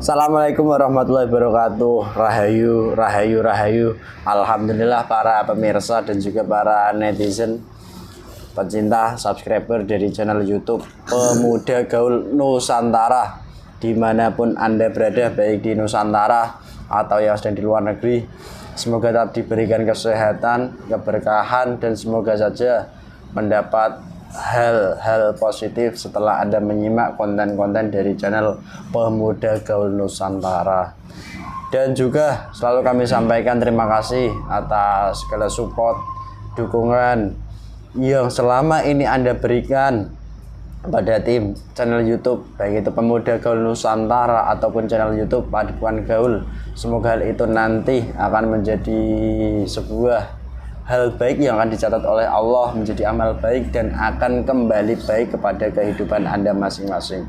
Assalamualaikum warahmatullahi wabarakatuh. Rahayu, rahayu, rahayu. Alhamdulillah para pemirsa dan juga para netizen, pecinta, subscriber dari channel YouTube Pemuda Gaul Nusantara, dimanapun Anda berada, baik di Nusantara atau yang sedang di luar negeri. Semoga tetap diberikan kesehatan, keberkahan, dan semoga saja mendapat hal-hal positif setelah Anda menyimak konten-konten dari channel Pemuda Gaul Nusantara. Dan juga selalu kami sampaikan terima kasih atas segala support, dukungan yang selama ini Anda berikan pada tim channel YouTube, baik itu Pemuda Gaul Nusantara ataupun channel YouTube Paduan Gaul. Semoga hal itu nanti akan menjadi sebuah hal baik yang akan dicatat oleh Allah menjadi amal baik dan akan kembali baik kepada kehidupan Anda masing-masing.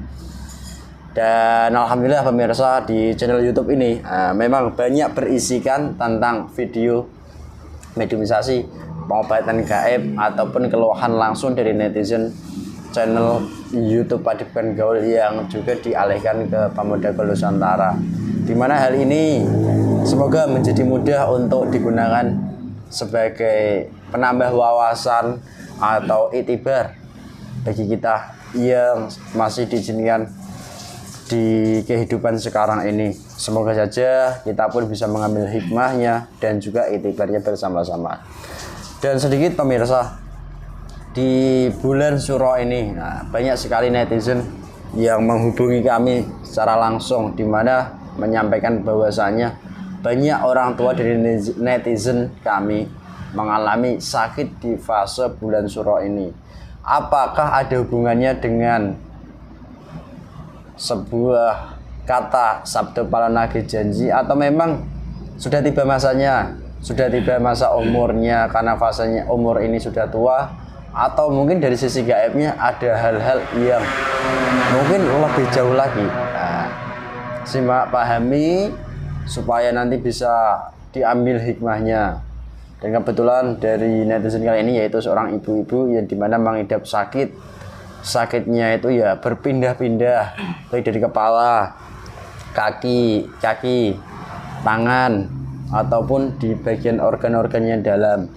Dan alhamdulillah pemirsa, di channel YouTube ini memang banyak berisikan tentang video mediumisasi, pengobatan gaib ataupun keluhan langsung dari netizen channel YouTube Paduan Gaul yang juga dialihkan ke Pemuda Gaul Nusantara. Dimana hal ini semoga menjadi mudah untuk digunakan sebagai penambah wawasan atau itibar bagi kita yang masih diizinkan di kehidupan sekarang ini. Semoga saja kita pun bisa mengambil hikmahnya dan juga itibarnya bersama-sama. Dan sedikit pemirsa, di bulan Syuro ini banyak sekali netizen yang menghubungi kami secara langsung, di mana menyampaikan bahwasanya banyak orang tua dari netizen kami mengalami sakit di fase bulan Syuro ini. Apakah ada hubungannya dengan sebuah kata sabda para nagih janji, atau memang sudah tiba masanya, sudah tiba masa umurnya karena fasenya umur ini sudah tua, atau mungkin dari sisi gaibnya ada hal-hal yang mungkin lebih jauh lagi. Simak, pahami supaya nanti bisa diambil hikmahnya. Dan kebetulan dari netizen kali ini yaitu seorang ibu-ibu yang dimana mengidap sakitnya itu ya berpindah-pindah, baik dari kepala, kaki, tangan, ataupun di bagian organ-organnya dalam.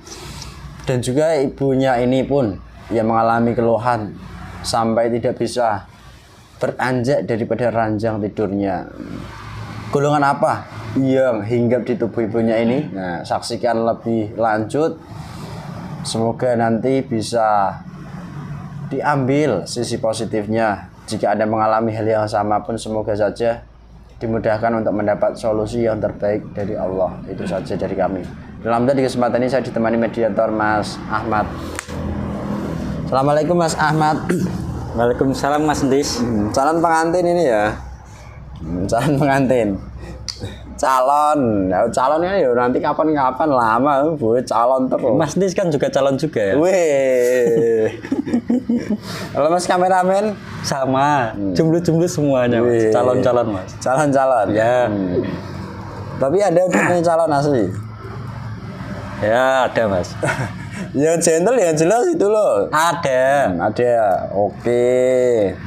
Dan juga ibunya ini pun yang mengalami keluhan sampai tidak bisa beranjak daripada ranjang tidurnya. Golongan apa yang hinggap di tubuh ibunya ini? Nah, saksikan lebih lanjut. Semoga nanti bisa diambil sisi positifnya. Jika Anda mengalami hal yang sama pun semoga saja dimudahkan untuk mendapat solusi yang terbaik dari Allah. Itu saja dari kami. Dalam di kesempatan ini saya ditemani mediator Mas Ahmad. Assalamualaikum Mas Ahmad. Waalaikumsalam Mas Ndis. Calon pengantin ini ya. Calon pengantin. Calonnya ya nanti kapan-kapan, lama buat calon terus. Mas Ndis kan juga calon juga ya. Wih. Kalau Mas kameramen Sama, jumlah semuanya Mas. Calon-calon Mas. Calon-calon. Ya. Tapi Anda udah punya calon asli? Ya ada Mas. Yang gentle yang jelas itu loh. Ada. Ada. Oke.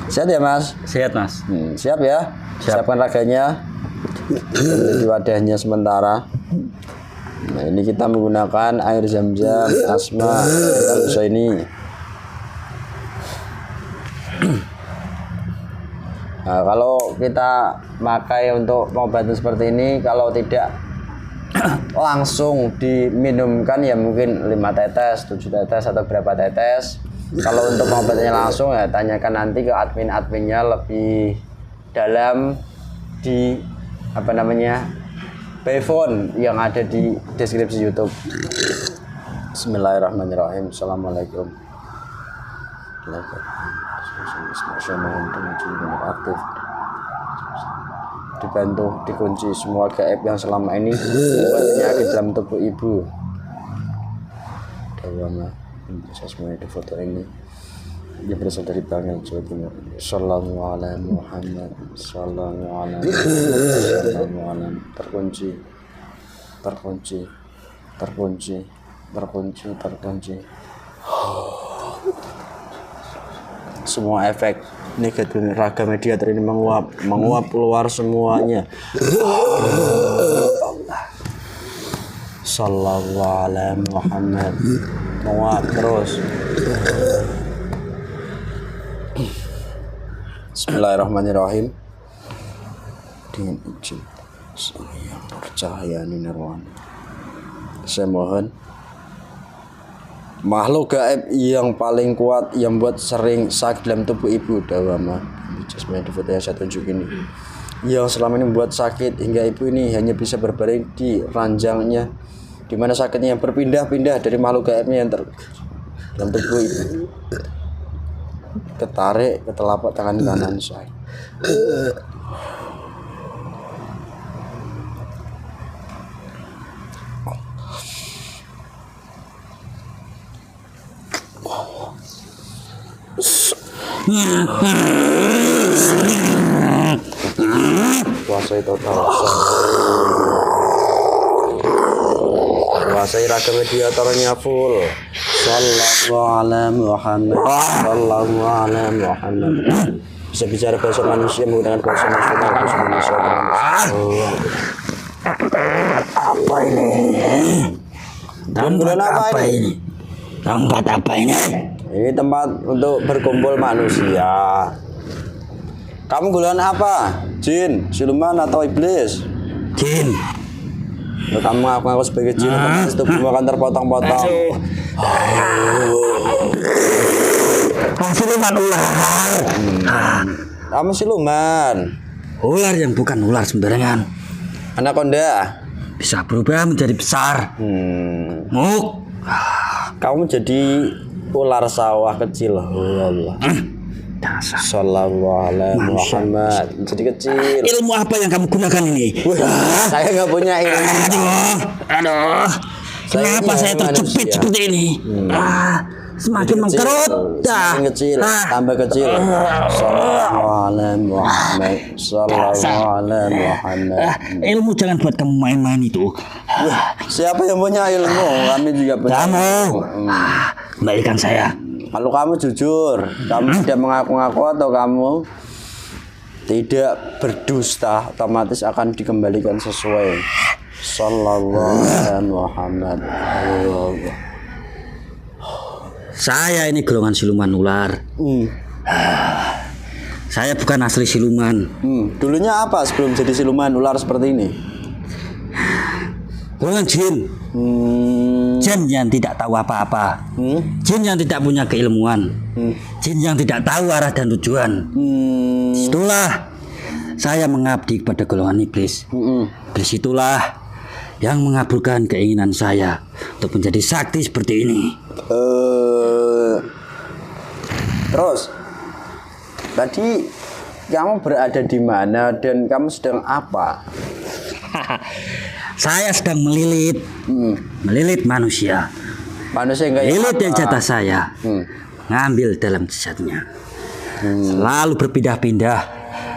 Siap ya Mas? Siap Mas. Siap ya? Siap. Siapkan raganya. Jadi wadahnya sementara. Nah, ini kita menggunakan air zam-zam Asma Al-Husaini. Nah, kalau kita pakai untuk pengobatan seperti ini, kalau tidak langsung diminumkan ya mungkin 5 tetes, 7 tetes atau berapa tetes. Kalau untuk pengobatannya langsung ya tanyakan nanti ke adminnya lebih dalam di by phone yang ada di deskripsi YouTube. Bismillahirrahmanirrahim. Assalamualaikum. Aktif. Dibantu dikunci semua gaib yang selama ini membuat penyakit dalam tubuh ibu. Dawana bisa semuanya di foto ini. Dia berasal dari Bangil, Jawa Timur. Sallallahu alaihi Muhammad. Sallallahu alaihi Muhammad. Terkunci. semua efek negatif raga mediator ini menguap keluar semuanya. Sallallahu alaihi Muhammad. Menguap terus. Bismillahirrahmanirrahim. Dengan izin Sang Hyang Nurcahaya Nirwana, saya mohon makhluk gaib yang paling kuat yang buat sering sakit dalam tubuh ibu dawama jasmani di foto yang saya tunjuk ini, yang selama ini membuat sakit hingga ibu ini hanya bisa berbaring di ranjangnya, di mana sakitnya yang berpindah-pindah dari makhluk gaibnya yang dalam tubuh ibu, ketarik ke telapak tangan kanan saya. Kuasai total, kuasai raga mediatornya full. Sallallahu alaihi Muhammad. Sallallahu alaihi Muhammad. Bisa bicara bahasa manusia menggunakan bahasa nasional, bahasa Indonesia. Apa ini? Tempat apa ini? Tempat apa ini? Ini tempat untuk berkumpul manusia. Kamu golongan apa? Jin, siluman atau iblis? Jin. Kamu aku sebagai jin, otomatis tubuhmu akan terpotong-potong. Siluman ular. Kamu siluman. Ular yang bukan ular sembarangan. Anaconda. Bisa berubah menjadi besar. Muk. Kamu jadi ular sawah kecil. Allah. Dasar. Sallallahu alaihi Muhammad. Jadi kecil. Ilmu apa yang kamu gunakan ini? Saya nggak punya ilmu. Aduh. Kenapa saya terjepit seperti ini? Semakin mengkerut. Semakin kecil, tambah kecil. Sallallahu alaihi Muhammad. Sallallahu alaihi Muhammad. Ilmu jangan buat kamu main-main itu. Siapa yang punya ilmu? Kami juga punya. Kamu. Kembalikan saya. Kalau kamu jujur, kamu tidak mengaku-ngaku atau kamu tidak berdusta, otomatis akan dikembalikan sesuai. Sallallahu alaihi Muhammad. Saya ini golongan siluman ular. Saya bukan asli siluman. Dulunya apa sebelum jadi siluman ular seperti ini? Golongan jin. Jin yang tidak tahu apa-apa. Jin yang tidak punya keilmuan. Jin yang tidak tahu arah dan tujuan. Itulah saya mengabdi kepada golongan iblis. Iblis itulah yang mengabulkan keinginan saya untuk menjadi sakti seperti ini. Terus tadi kamu berada di mana dan kamu sedang apa? Saya sedang melilit, melilit manusia. Manusia enggak melilit yang jatah saya, ngambil dalam jasadnya. Selalu berpindah-pindah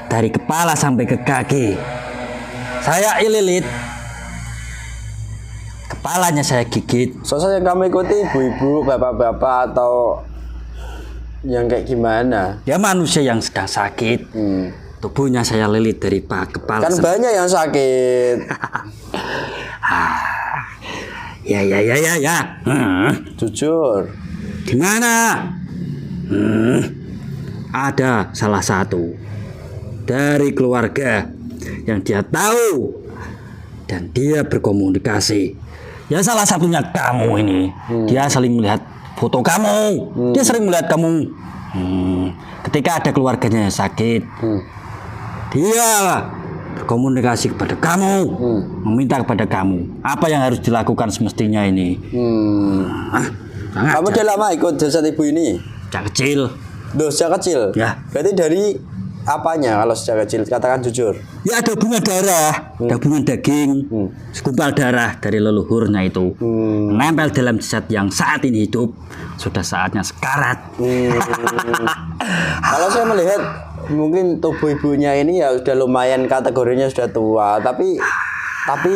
dari kepala sampai ke kaki. Saya ililit, kepalanya saya gigit. Soalnya yang kamu ikuti ibu-ibu, bapak-bapak atau yang kayak gimana? Ya manusia yang sedang sakit. Tubuhnya saya lilit dari kepala. Kan banyak yang sakit. Ya. Jujur. Di mana? Ada salah satu dari keluarga yang dia tahu dan dia berkomunikasi. Ya salah satunya kamu ini. Dia sering melihat foto kamu. Dia sering melihat kamu. Ketika ada keluarganya yang sakit, dia berkomunikasi kepada kamu, meminta kepada kamu apa yang harus dilakukan semestinya ini. Kamu udah lama ikut jasad ibu ini? Sejak kecil. Sejak kecil? Ya. Berarti dari apanya kalau sejak kecil? Katakan jujur. Ya ada hubungan darah, ada hubungan daging, segumpal darah dari leluhurnya itu. Nempel dalam jasad yang saat ini hidup, sudah saatnya sekarat. Kalau saya melihat mungkin tubuh ibunya ini ya sudah lumayan kategorinya sudah tua, tapi Tapi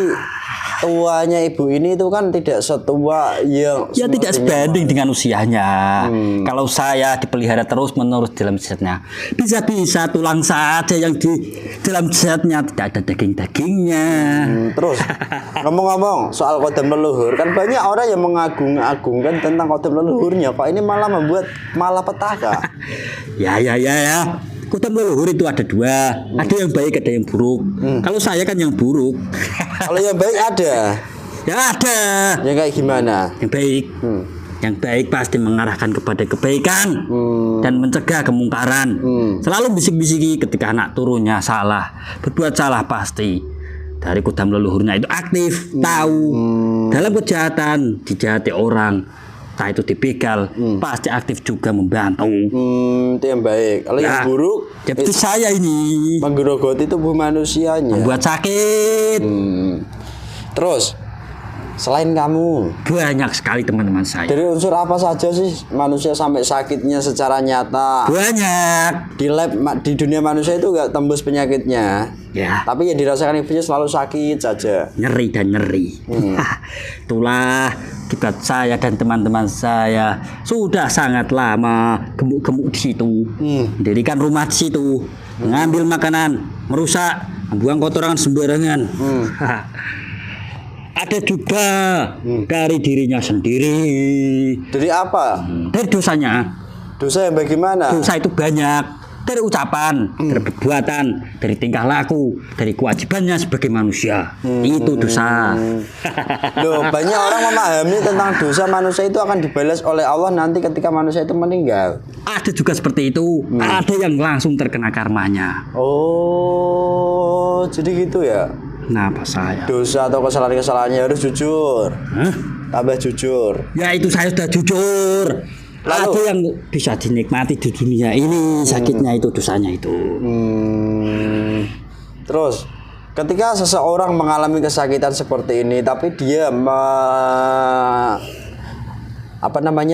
tuanya ibu ini itu kan tidak setua yang Ya tidak sebanding dengan usianya. Kalau saya dipelihara terus menerus dalam jasadnya, bisa-bisa tulang saja yang di dalam jasadnya tidak ada daging-dagingnya. Terus ngomong-ngomong soal kodam leluhur, kan banyak orang yang mengagung-agungkan tentang kodam leluhurnya. Kok ini malah membuat malapetaka? Ya. Kodam leluhur itu ada dua, ada yang baik, ada yang buruk. Kalau saya kan yang buruk. Kalau yang baik ada, Ya ada. yang kayak gimana? Yang baik. Yang baik pasti mengarahkan kepada kebaikan dan mencegah kemungkaran. Selalu bisik-bisiki ketika anak turunnya salah, berbuat salah pasti. Dari kodam leluhurnya itu aktif, tahu dalam kejahatan, dijahati orang, entah itu dibegal, pasti aktif juga membantu. Itu yang baik. Kalau yang buruk, Ya itu saya ini menggerogoti tubuh manusianya. membuat sakit. Terus selain kamu, Banyak sekali teman-teman saya. dari unsur apa saja sih manusia sampai sakitnya secara nyata? Banyak. Di lab di dunia manusia itu nggak tembus penyakitnya, Ya. tapi yang dirasakan ibunya selalu sakit saja. Nyeri dan nyeri. Itulah akibat saya dan teman-teman saya sudah sangat lama gemuk-gemuk di situ, mendirikan rumah di situ, mengambil makanan, merusak, membuang kotoran sembarangan. Ada juga dari dirinya sendiri, Dari apa? dari dosanya. Dosa yang bagaimana? Dosa itu banyak. Dari ucapan, dari perbuatan, dari tingkah laku, dari kewajibannya sebagai manusia. Itu dosa. Loh, banyak orang memahami tentang dosa manusia itu akan dibalas oleh Allah nanti ketika manusia itu meninggal. Ada juga seperti itu. Ada yang langsung terkena karmanya. Oh, jadi gitu ya. Kenapa saya? Dosa atau kesalahan-kesalahannya harus jujur. Hah? Tambah jujur. Ya itu saya sudah jujur. Lalu? Ada yang bisa dinikmati di dunia ini, sakitnya itu, dosanya itu. Terus, ketika seseorang mengalami kesakitan seperti ini, tapi dia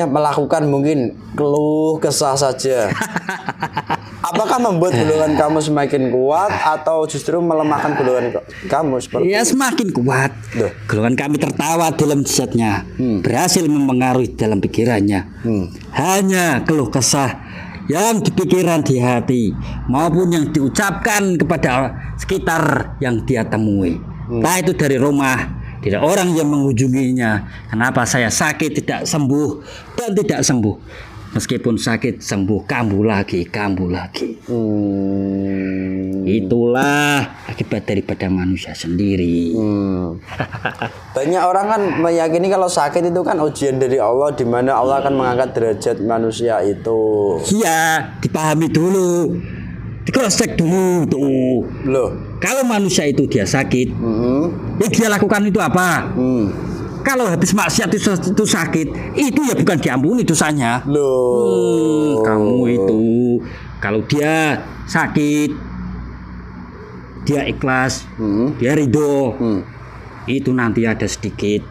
melakukan mungkin keluh kesah saja. Apakah membuat golongan kamu semakin kuat atau justru melemahkan golongan kamu seperti Ya semakin kuat. Loh. Golongan kami tertawa dalam jasadnya, berhasil mempengaruhi dalam pikirannya. Hanya keluh kesah yang dipikiran di hati maupun yang diucapkan kepada sekitar yang dia temui. Entah itu dari rumah, dari orang yang mengunjunginya. Kenapa saya sakit tidak sembuh dan tidak sembuh? Meskipun sakit sembuh, kambuh lagi. Itulah akibat daripada manusia sendiri. Banyak orang kan meyakini kalau sakit itu kan ujian dari Allah, di mana Allah akan mengangkat derajat manusia itu. Iya, dipahami dulu, di-cross check dulu tuh. Loh, Kalau manusia itu dia sakit, yang dia lakukan itu apa? Kalau habis maksiat itu sakit, itu ya bukan diampuni dosanya. loh. Kamu itu kalau dia sakit, dia ikhlas, dia ridho, itu nanti ada sedikit,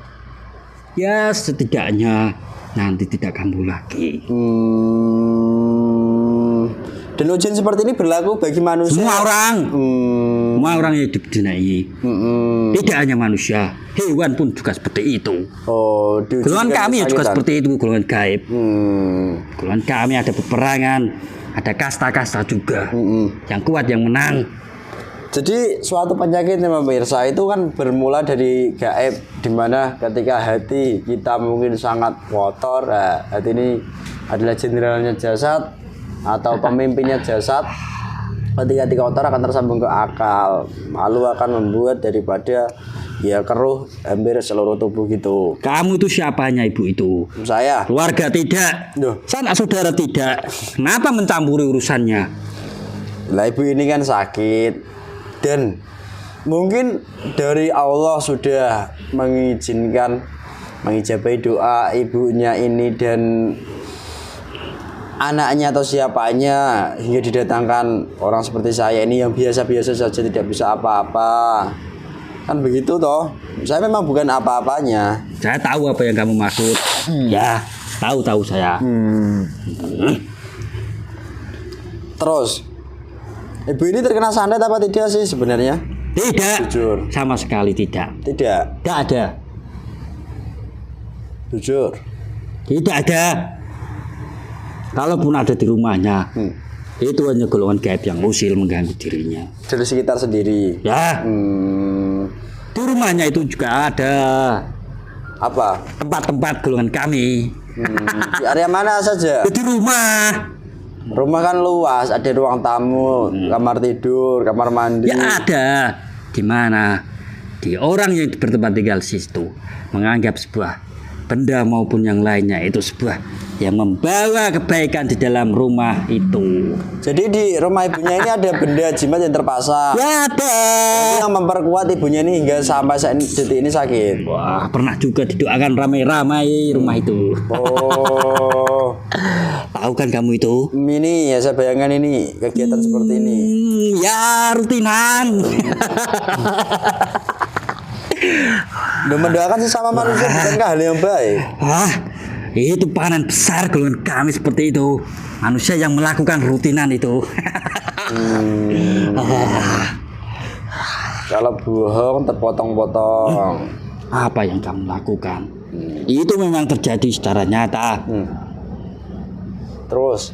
ya setidaknya nanti tidak kambuh lagi. Dan ujian seperti ini berlaku bagi manusia. Semua orang yang hidup di dunia ini, tidak hanya manusia, hewan pun juga seperti itu. Oh, diujikan Golongan kami juga kesakitan. seperti itu, golongan gaib. Golongan kami ada peperangan, ada kasta-kasta juga. Yang kuat yang menang. Jadi suatu penyakit nih pemirsa itu kan bermula dari gaib, di mana ketika hati kita mungkin sangat kotor. Nah, hati ini adalah jenderalnya jasad atau pemimpinnya jasad. Ketika hati kotor akan tersambung ke akal, lalu akan membuat daripada ya keruh hampir seluruh tubuh gitu. Kamu itu siapanya ibu itu? Saya, Keluarga tidak, Duh. sanak saudara tidak. Kenapa mencampuri urusannya? lah ibu ini kan sakit dan mungkin dari Allah sudah mengijabahi doa ibunya ini dan anaknya atau siapanya hingga didatangkan orang seperti saya ini yang biasa-biasa saja tidak bisa apa-apa. Kan begitu toh. Saya memang bukan apa-apanya. Saya tahu apa yang kamu maksud. Ya, tahu saya. Terus ibu ini terkena santet apa tidak sih sebenarnya? Tidak. Jujur. Sama sekali tidak. Tidak. Tidak ada. Jujur. Tidak ada. Kalaupun ada di rumahnya, itu hanya golongan gaib yang usil mengganggu dirinya. Dari sekitar sendiri. Ya, Hmm, di rumahnya itu juga ada apa? tempat-tempat golongan kami. Di area mana saja? Di rumah. Rumah kan luas, ada ruang tamu, kamar tidur, kamar mandi. Ya ada. Di mana? Di orang yang bertempat tinggal di situ menganggap sebuah benda maupun yang lainnya itu sebuah yang membawa kebaikan di dalam rumah itu. Jadi di rumah ibunya ini ada benda jimat yang terpasang. Ya ada. Itu yang memperkuat ibunya ini hingga sampai detik ini sakit. Wah, pernah juga didoakan ramai-ramai rumah itu. Oh, Tahu kan kamu itu? ini ya saya bayangkan ini kegiatan seperti ini. Ya rutinan. Dan mendoakan sesama manusia bukankah hal yang baik? Wah, itu peranan besar golongan kami seperti itu. Manusia yang melakukan rutinan itu. Kalau bohong terpotong-potong. Apa yang kamu lakukan? Itu memang terjadi secara nyata. Terus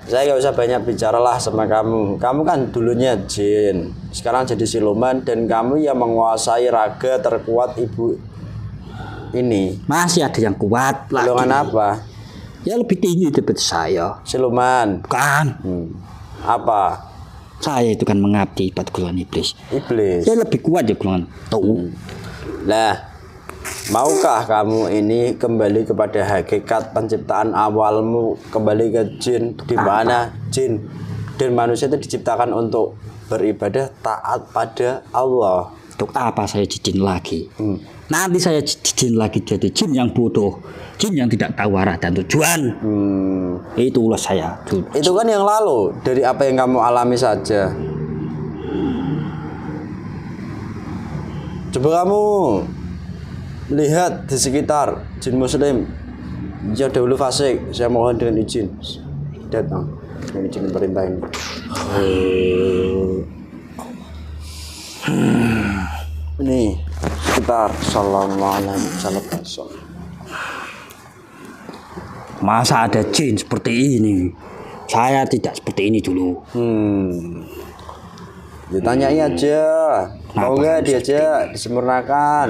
saya gak usah banyak bicara lah sama kamu. Kamu kan dulunya jin, sekarang jadi siluman, dan kamu yang menguasai raga terkuat ibu ini. Masih ada yang kuat lagi. Golongan apa? Ya lebih tinggi daripada saya. Siluman. Bukan. Apa? Saya itu kan mengabdi pada golongan iblis. Iblis. Saya lebih kuat ya golongan tuh. Nah, maukah kamu ini kembali kepada hakikat penciptaan awalmu, kembali ke jin, di mana jin dan manusia itu diciptakan untuk beribadah taat pada Allah. Untuk apa saya jin lagi? Nanti saya jin lagi jadi jin yang bodoh, jin yang tidak tahu arah dan tujuan. Itulah saya. Itu kan yang lalu, dari apa yang kamu alami saja. Coba kamu lihat di sekitar jin muslim yang dahulu fasik, saya mohon dengan izin datang dengan izin perintah ini. Ini sekitar sallallahu alaihi wasallam. Masa ada jin seperti ini? Saya tidak seperti ini dulu. Ditanyai aja, mau nggak diajak disempurnakan?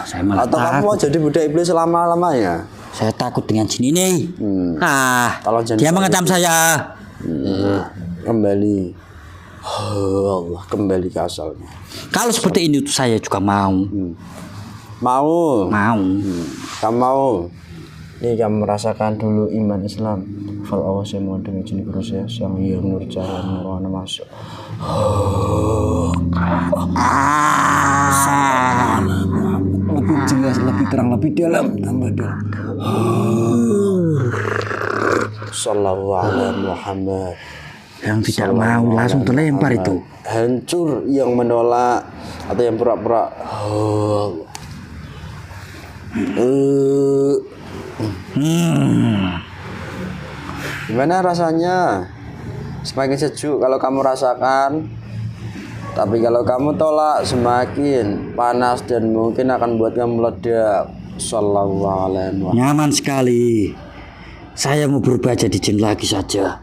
Saya malah Atau kamu mau jadi budak iblis selama-lamanya? Saya takut dengan jin ini. Tolong jangan Dia mengecam saya. Kembali. Allah, kembali ke asalnya. Kalau seperti ini saya juga mau. Mau? Mau. Kamu mau? Ini kamu merasakan dulu iman Islam. Fal Allah saya mau dengan jin kurus sang yang nur cahaya nurana masuk. Lebih jelas, lebih terang, lebih dalam, tambah dalam. Sallallahu alaihi Muhammad. Yang tidak mau langsung terlempar itu. Hancur yang menolak atau yang pura-pura. Gimana rasanya? Semakin sejuk kalau kamu rasakan, tapi kalau kamu tolak semakin panas dan mungkin akan buat kamu meledak. Sallallahu alaihi wasallam. Nyaman sekali. Saya mau berubah jadi jin lagi saja.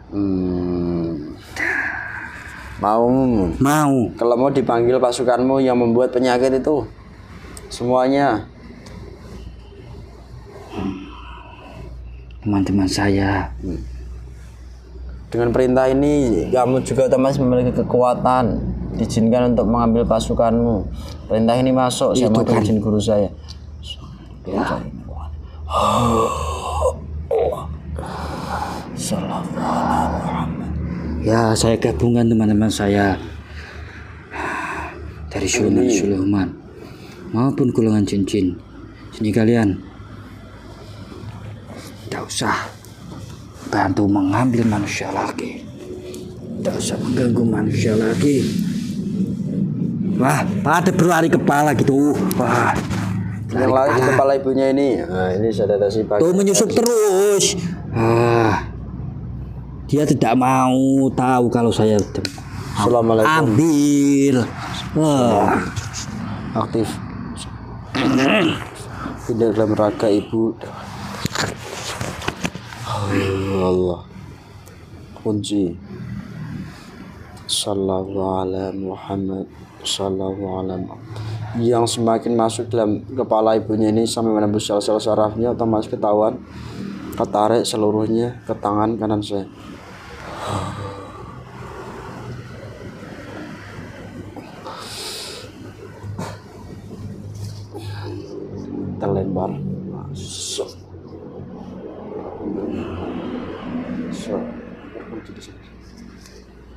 Mau? Mau. Kalau mau dipanggil pasukanmu yang membuat penyakit itu semuanya. Teman-teman saya. Dengan perintah ini kamu juga otomatis memiliki kekuatan, diizinkan untuk mengambil pasukanmu. Perintah ini masuk sama kan izin guru saya. Ya, saya gabungan teman-teman saya dari Sulaiman maupun golongan jin-jin. Sini kalian, tidak usah bantu mengambil manusia lagi, tidak usah mengganggu manusia lagi. Wah, pada berlari kepala gitu. Wah, Yang lari di kepala ibunya ini. Nah, ini saudara si Pak. tuh menyusup terus. Dia tidak mau tahu kalau saya Assalamualaikum. Ambil. Wah. Aktif. Tidak dalam raga ibu. Allah. Kunci. Sallallahu ala Muhammad. Sallallahu ala Muhammad. Yang semakin masuk dalam kepala ibunya ini sampai menembus sel-sel sarafnya, otomatis ketahuan, ketarik seluruhnya ke tangan kanan saya. Terlempar masuk.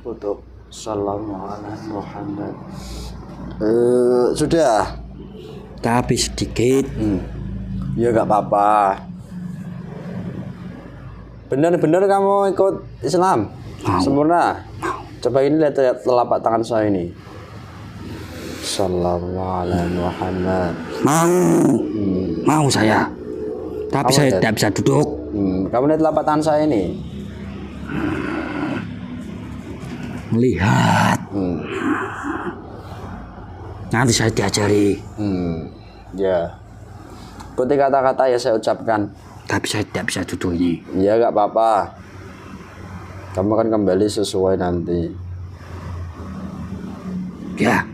Foto. Assalamualaikum Muhammad. Sudah. Tapi sedikit. Ya gak apa-apa. Benar-benar kamu ikut Islam? Mau. Sempurna? Coba ini lihat telapak tangan saya ini. Sallallahu Muhammad. Mau saya. Tapi Kamu saya lihat. tidak bisa duduk. Kamu lihat telapak tangan saya ini. Melihat. Nanti saya diajari. Ya. Ikuti kata-kata ya saya ucapkan. Tapi saya tidak bisa duduk ini. Ya gak apa-apa. Kamu akan kembali sesuai nanti. Ya.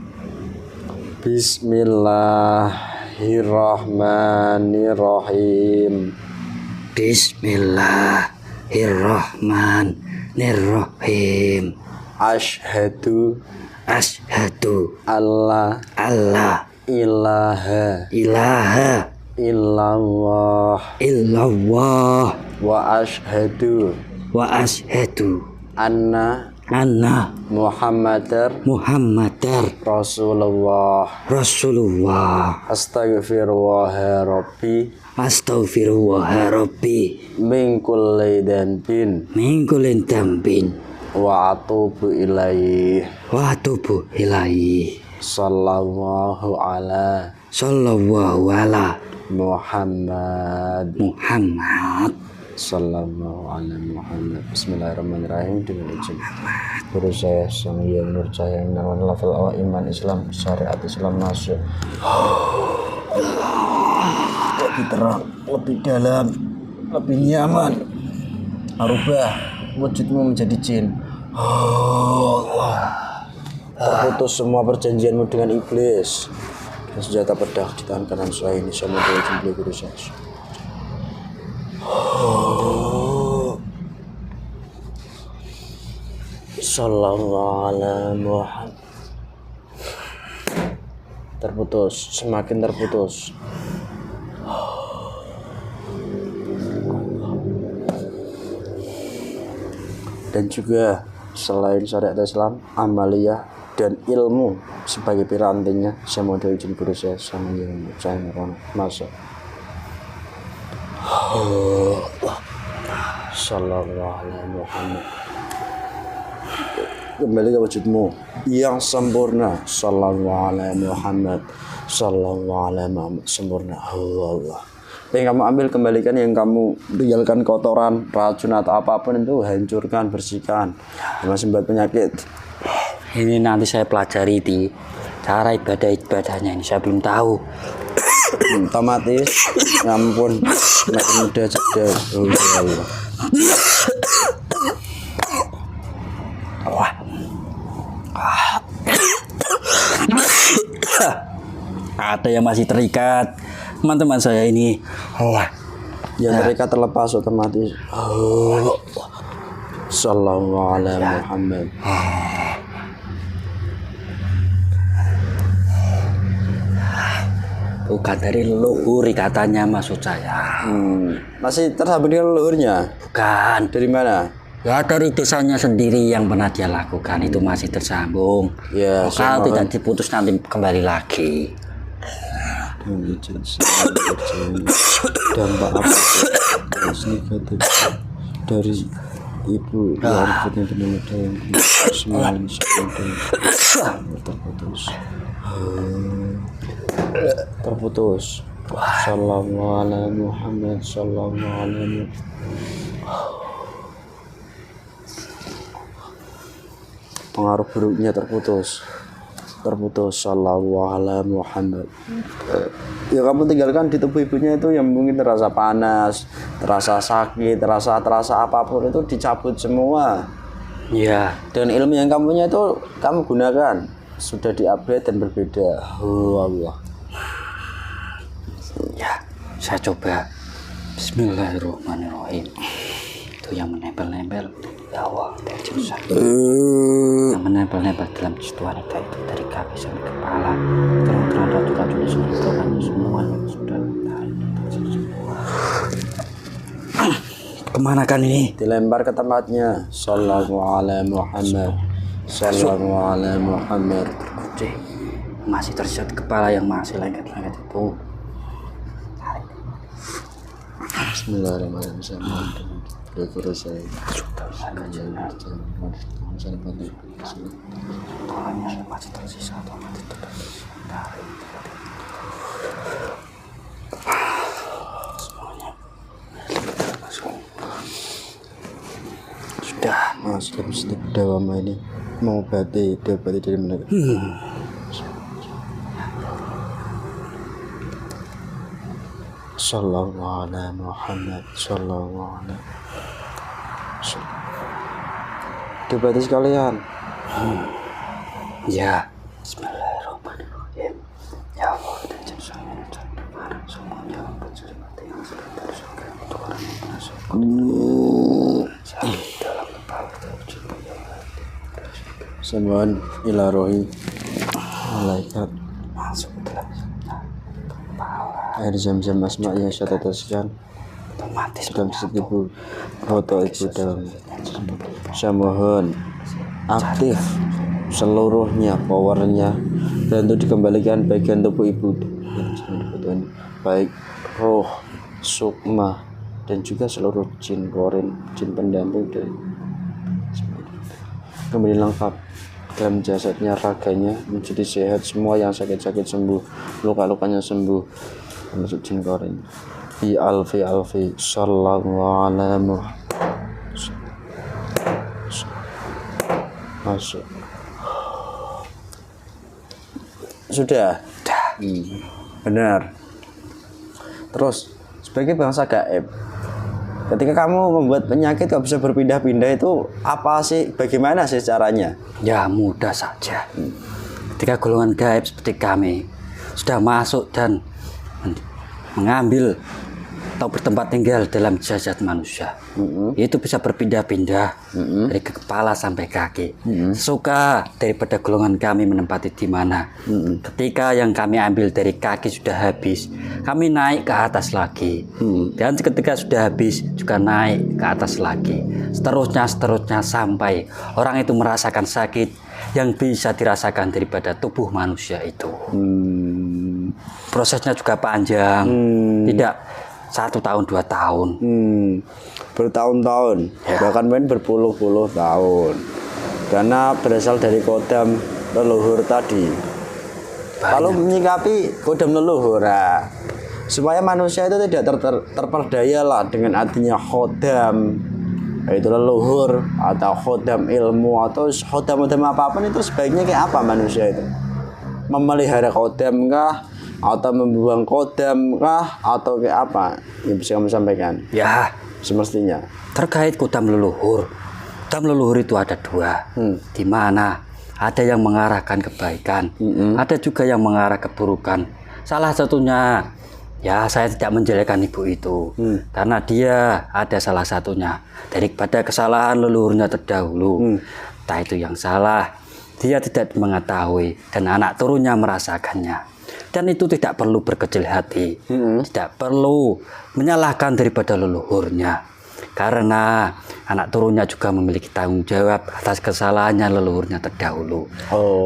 Bismillahirrahmanirrahim. Bismillahirrahmanirrahim. Asyhadu Allah ilaha ilaha illallah illallah wa asyhadu wa asyhadu anna Muhammadar Rasulullah. Astaghfirullah rabbi Astaghfirullah min kulli dhanbin min kulli dambin wa atubu ilaihi. wa atubu ilaihi. Sallallahu ala Muhammad. Sallallahu ala Muhammad. Bismillahirrahmanirrahim. Dengan izin guru saya Sang Hyang Nur Cahaya Nawan Lafal Awal Iman Islam Syariat Islam masuk lebih terang, lebih dalam, lebih nyaman. Arubah wujudmu menjadi jin. Terputus semua perjanjianmu dengan iblis. Dan senjata pedang di tangan kanan saya ini sama dengan jumlah guru saya. Sallallahu alaihi Muhammad. Terputus, semakin terputus. Dan juga selain syariat Islam, amaliyah dan ilmu sebagai pirantinya, saya mau dari izin guru saya sama yang saya masuk. Sallallahu alaihi Muhammad. Kembali ke wujudmu yang sempurna. Sallallahu alaihi Muhammad. Sallallahu alaihi Muhammad. Sempurna. Allah. Yang kamu ambil, kembalikan. Yang kamu tinggalkan kotoran, racun atau apapun itu hancurkan, bersihkan. Masih buat penyakit. Ini nanti saya pelajari di cara ibadahnya ini, saya belum tahu. Otomatis, ya ampun, makin mudah cerdas. Oh ya Allah. Ada yang masih terikat, teman-teman saya ini. Yang mereka terlepas otomatis. Sallallahu alaihi Muhammad. Bukan dari leluhur katanya, maksud saya. Masih tersambung dengan leluhurnya? Bukan. Dari mana? Ya dari desanya sendiri yang pernah dia lakukan itu masih tersambung. Ya, kalau tidak diputus nanti kembali lagi. Dampak apa negatif dari ibu yang semuanya terputus. Sallallahu alaihi Muhammad. Sallallahu alaihi pengaruh buruknya terputus. Sallallahu alaihi Muhammad. Ya kamu tinggalkan di tubuh ibunya itu yang mungkin terasa panas, terasa sakit, terasa apapun itu dicabut semua. Ya, Dengan ilmu yang kamu punya itu kamu gunakan. Sudah di-upgrade dan berbeda. Allah. ya, saya coba. Bismillahirrahmanirrahim. Itu yang menempel-nempel. Ya Allah, yang menempel-nempel dalam situ wanita itu dari kaki sampai kepala. Terang-terang racun-racun semuanya sudah. Kemana kan ini? Dilempar ke tempatnya. Sallallahu alaihi Muhammad. Sallallahu alaihi Muhammad. Masih tersirat kepala yang masih lengket-lengket itu. Bismillahirrahmanirrahim. Masih tersisa sudah masuk dawama ini mengobati dari mereka. Sallallahu alaihi Muhammad. Sallallahu alaihi. Diobati sekalian. Ya, Bismillahirrahmanirrahim. Ya Allah, dan semuanya pencuri mati yang sudah tersuka itu orang yang masuk dalam kepala Semuan ila rohi malaikat masuk dalam air zam-zam asma yang saya tetaskan otomatis dalam ibu foto ibu dalam. Saya mohon aktif seluruhnya powernya dan untuk dikembalikan bagian tubuh ibu yang sedang dibutuhkan, baik roh, sukma dan juga seluruh jin korin, jin pendamping dari kembali lengkap dalam jasadnya, raganya menjadi sehat, semua yang sakit-sakit sembuh, luka-lukanya sembuh, termasuk jin korin. Fi alfi sallallahu alaihi masuk. Sudah. Benar. Terus sebagai bangsa gaib, ketika kamu membuat penyakit kok bisa berpindah-pindah itu apa sih? Bagaimana sih caranya? Ya mudah saja. Ketika golongan gaib seperti kami sudah masuk dan mengambil atau bertempat tinggal dalam jasad manusia, itu bisa berpindah-pindah dari kepala sampai kaki. Suka daripada golongan kami menempati di mana. Ketika yang kami ambil dari kaki sudah habis, kami naik ke atas lagi. Dan ketika sudah habis juga naik ke atas lagi. Seterusnya sampai orang itu merasakan sakit yang bisa dirasakan daripada tubuh manusia itu. Prosesnya juga panjang, tidak 1 tahun 2 tahun, bertahun-tahun, bahkan mungkin berpuluh-puluh tahun, karena berasal dari kodam leluhur tadi. Kalau menyikapi kodam leluhur, supaya manusia itu tidak terperdaya lah dengan artinya kodam, yaitu leluhur atau kodam ilmu atau kodam apapun, itu sebaiknya kayak apa manusia itu? Memelihara kodam kah? Atau membuang kodam kah? Atau kayak apa yang bisa kamu sampaikan? Ya, semestinya terkait kodam leluhur. Kodam leluhur itu ada 2, di mana ada yang mengarahkan kebaikan, ada juga yang mengarah keburukan. Salah satunya, ya saya tidak menjelekkan ibu itu, karena dia ada salah satunya daripada kesalahan leluhurnya terdahulu. Entah itu yang salah, dia tidak mengetahui dan anak turunnya merasakannya. Dan itu tidak perlu berkecil hati, tidak perlu menyalahkan daripada leluhurnya, karena anak turunnya juga memiliki tanggung jawab atas kesalahannya leluhurnya terdahulu.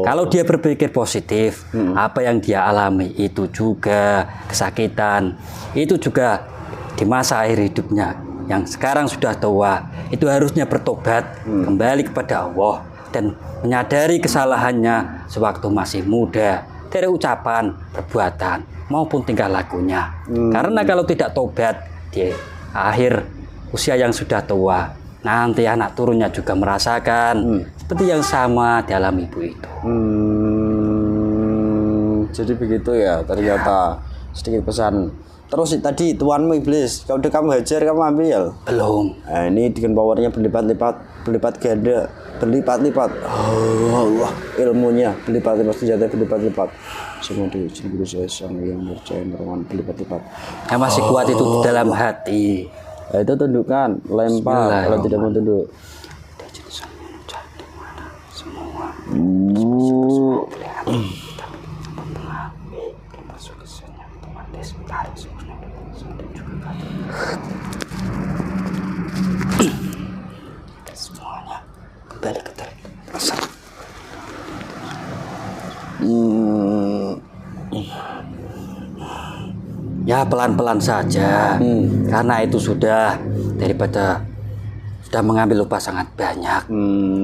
Kalau dia berpikir positif, apa yang dia alami itu juga kesakitan, itu juga di masa akhir hidupnya yang sekarang sudah tua, itu harusnya bertobat kembali kepada Allah dan menyadari kesalahannya sewaktu masih muda, dari ucapan, perbuatan, maupun tingkah lakunya. Karena kalau tidak tobat di akhir usia yang sudah tua, nanti anak turunnya juga merasakan seperti yang sama dialami ibu itu. Jadi begitu ya ternyata. Sedikit pesan. Terus tadi tuanmu iblis, kalau udah kamu hajar kamu ambil. Belum. Nah, ini dengan powernya berlipat ganda, berlipat-lipat. Oh, Allah, ilmunya berlipat-lipat, senjata berlipat-lipat. Semua dicibur saya sang yang percaya meruang berlipat-lipat. Yang masih kuat itu di dalam hati. Nah, itu tundukkan, lempar kalau tidak mau tunduk. Semuanya kembali ke asal. Ya pelan-pelan saja, karena itu sudah daripada sudah mengambil upah sangat banyak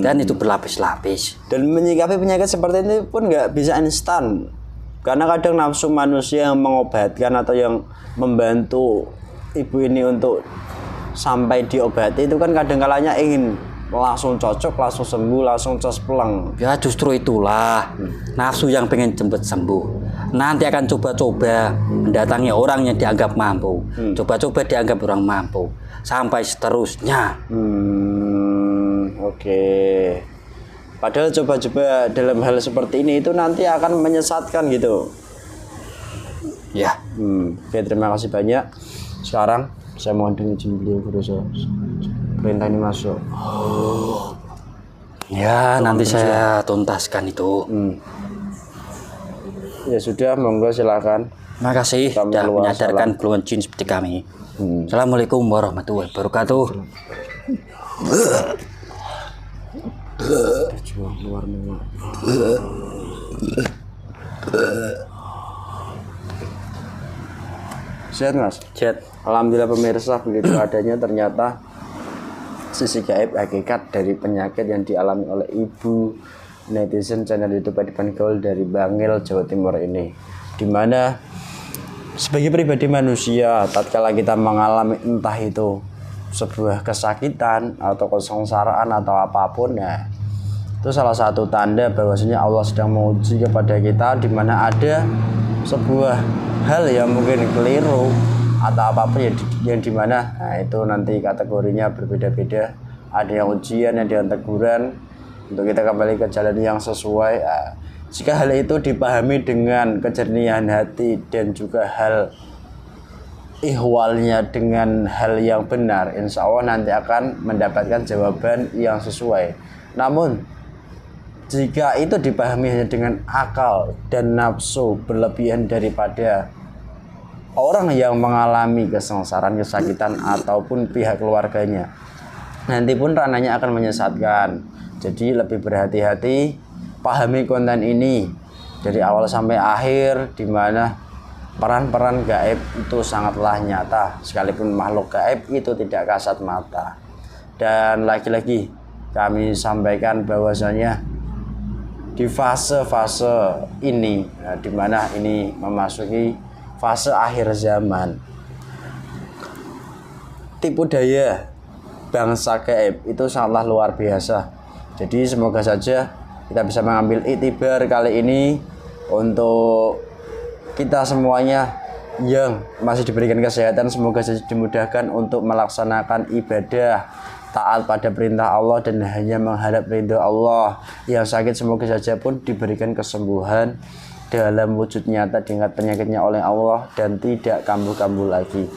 dan itu berlapis-lapis. Dan menyikapi penyakit seperti ini pun nggak bisa instan, karena kadang nafsu manusia yang mengobatkan atau yang membantu ibu ini untuk sampai diobati itu kan kadang kalanya ingin langsung cocok, langsung sembuh, langsung cospleng. Ya justru itulah nafsu yang pengen cepet sembuh. Nanti akan coba-coba mendatangi orang yang dianggap mampu. Coba-coba dianggap orang mampu. Sampai seterusnya. Oke. Padahal coba-coba dalam hal seperti ini itu nanti akan menyesatkan gitu. Ya. Oke, terima kasih banyak. Sekarang saya mohon dengan izin beliau berusaha perintah ini masuk. Ya, nanti saya tuntaskan itu. Ya sudah, monggo silakan. Terima kasih sudah menyadarkan golongan jin seperti kami. Assalamualaikum warahmatullahi wabarakatuh. Keluar nih. Sehat mas? Chat. Alhamdulillah pemirsa, begitu adanya ternyata sisi gaib hakikat dari penyakit yang dialami oleh ibu netizen channel YouTube Adipan Gaul dari Bangil, Jawa Timur ini, dimana sebagai pribadi manusia tatkala kita mengalami entah itu sebuah kesakitan atau kesengsaraan atau apapun, ya itu salah satu tanda bahwasanya Allah sedang menguji kepada kita, dimana ada sebuah hal yang mungkin keliru atau apapun yang dimana, nah itu nanti kategorinya berbeda-beda. Ada yang ujian, ada yang teguran untuk kita kembali ke jalan yang sesuai. Nah, jika hal itu dipahami dengan kejernihan hati dan juga hal ihwalnya dengan hal yang benar, insya Allah nanti akan mendapatkan jawaban yang sesuai. Namun jika itu dipahami hanya dengan akal dan nafsu berlebihan daripada orang yang mengalami kesengsaraan, kesakitan ataupun pihak keluarganya, nanti pun ranahnya akan menyesatkan. Jadi lebih berhati-hati, pahami konten ini dari awal sampai akhir, di mana peran-peran gaib itu sangatlah nyata, sekalipun makhluk gaib itu tidak kasat mata. Dan lagi-lagi kami sampaikan bahwasanya di fase-fase ini, di mana ini memasuki fase akhir zaman, tipu daya bangsa gaib itu sangatlah luar biasa. Jadi semoga saja kita bisa mengambil iktibar kali ini untuk kita semuanya yang masih diberikan kesehatan, semoga saja dimudahkan untuk melaksanakan ibadah, taat pada perintah Allah dan hanya mengharap ridho Allah. Yang sakit semoga saja pun diberikan kesembuhan dalam wujud nyata dengan penyakitnya oleh Allah dan tidak kambuh-kambuh lagi.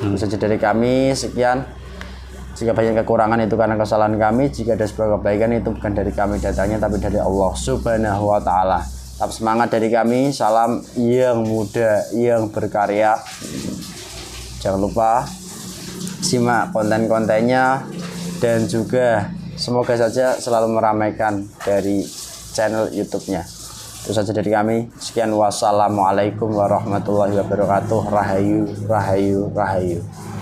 Itu saja dari kami, sekian. Jika banyak kekurangan itu karena kesalahan kami, jika ada sebuah kebaikan itu bukan dari kami datangnya tapi dari Allah Subhanahu wa taala. Tetap semangat dari kami, salam yang muda yang berkarya. Jangan lupa simak konten-kontennya dan juga semoga saja selalu meramaikan dari channel YouTube-nya. Itu saja dari kami. Sekian, wassalamualaikum warahmatullahi wabarakatuh. Rahayu, rahayu, rahayu.